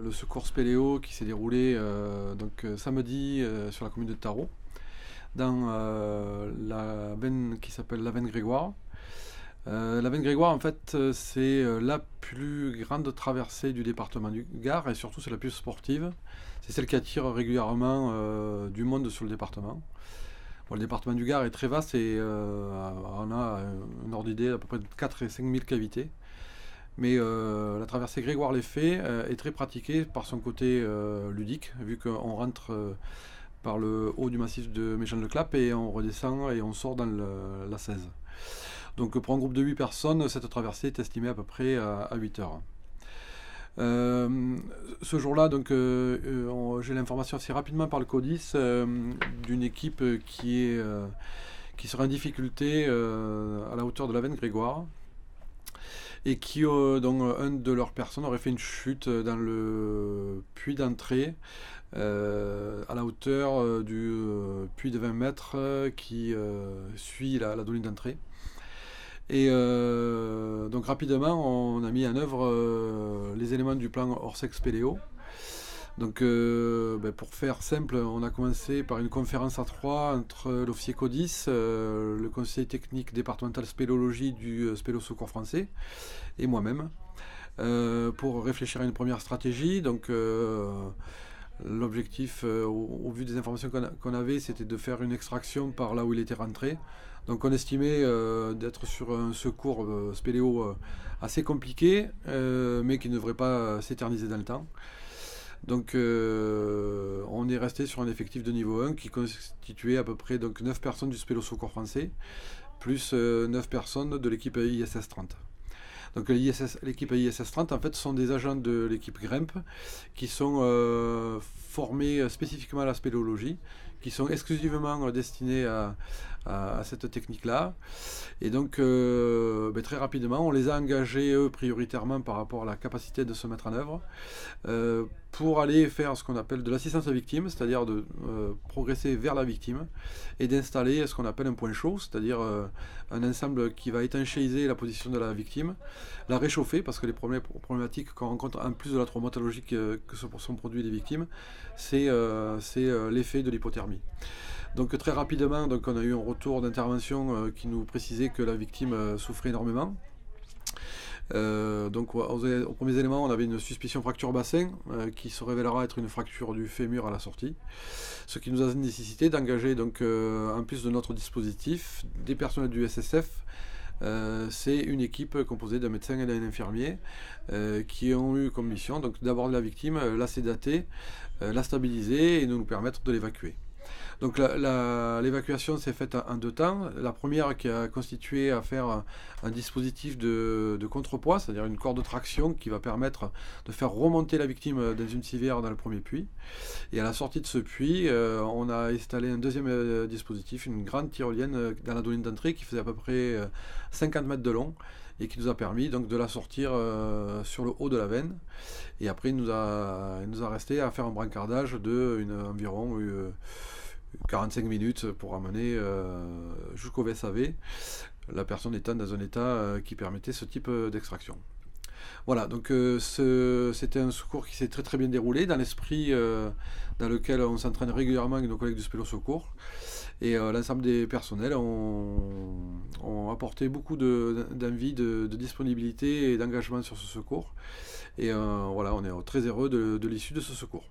Le secours spéléo qui s'est déroulé samedi sur la commune de Tarot, dans la veine qui s'appelle la veine Grégoire. La veine Grégoire, en fait, c'est la plus grande traversée du département du Gard et surtout c'est la plus sportive. C'est celle qui attire régulièrement du monde sur le département. Bon, le département du Gard est très vaste et on a un ordre d'idée d'à peu près de 4 et 5 000 cavités. Mais la traversée Grégoire-les-Fées est très pratiquée par son côté ludique, vu qu'on rentre par le haut du massif de Méjean-le-Clap et on redescend et on sort dans la 16. Donc pour un groupe de 8 personnes, cette traversée est estimée à peu près à 8 heures. Ce jour-là, j'ai l'information assez rapidement par le CODIS d'une équipe qui sera en difficulté à la hauteur de la veine Grégoire et dont un de leurs personnes aurait fait une chute dans le puits d'entrée à la hauteur du puits de 20 mètres qui suit la doline d'entrée. Et donc rapidement, on a mis en œuvre les éléments du plan Orsex-Spéléo. Donc pour faire simple, on a commencé par une conférence à trois entre l'officier CODIS, le conseiller technique départemental spéléologie du Spéléo Secours français et moi-même pour réfléchir à une première stratégie. Donc l'objectif, au vu des informations qu'on avait, c'était de faire une extraction par là où il était rentré. Donc on estimait d'être sur un secours spéléo assez compliqué, mais qui ne devrait pas s'éterniser dans le temps. Donc on est resté sur un effectif de niveau 1 qui constituait à peu près 9 personnes du Spéléo Secours français, plus 9 personnes de l'équipe ISS 30. Donc l'équipe ISS 30 en fait sont des agents de l'équipe GREMP qui sont formés spécifiquement à la spéléologie, qui sont exclusivement destinés à cette technique-là. Et donc très rapidement, on les a engagés eux prioritairement par rapport à la capacité de se mettre en œuvre pour aller faire ce qu'on appelle de l'assistance à victime, c'est-à-dire de progresser vers la victime et d'installer ce qu'on appelle un point chaud, c'est-à-dire un ensemble qui va étanchéiser la position de la victime, la réchauffer, parce que les problématiques qu'on rencontre en plus de la traumatologie que sont produits les victimes, c'est l'effet de l'hypothermie. Donc très rapidement, on a eu un retour d'intervention qui nous précisait que la victime souffrait énormément. Aux premiers éléments, on avait une suspicion fracture bassin qui se révélera être une fracture du fémur à la sortie, ce qui nous a nécessité d'engager en plus de notre dispositif des personnels du SSF. C'est une équipe composée d'un médecin et d'un infirmier qui ont eu comme mission d'aborder la victime, la sédater, la stabiliser et de nous permettre de l'évacuer. Donc l'évacuation s'est faite en deux temps. La première qui a constitué à faire un dispositif de contrepoids, c'est-à-dire une corde de traction qui va permettre de faire remonter la victime dans une civière dans le premier puits. Et à la sortie de ce puits, on a installé un deuxième dispositif, une grande tyrolienne dans la doline d'entrée qui faisait à peu près 50 mètres de long et qui nous a permis de la sortir sur le haut de la veine. Et après, il nous a resté à faire un brancardage de environ 45 minutes pour amener jusqu'au VSAV, la personne étant dans un état qui permettait ce type d'extraction. Voilà, donc c'était un secours qui s'est très très bien déroulé dans l'esprit dans lequel on s'entraîne régulièrement avec nos collègues du Spéléo Secours. Et l'ensemble des personnels ont apporté beaucoup d'envie, de disponibilité et d'engagement sur ce secours. Et voilà, on est très heureux de l'issue de ce secours.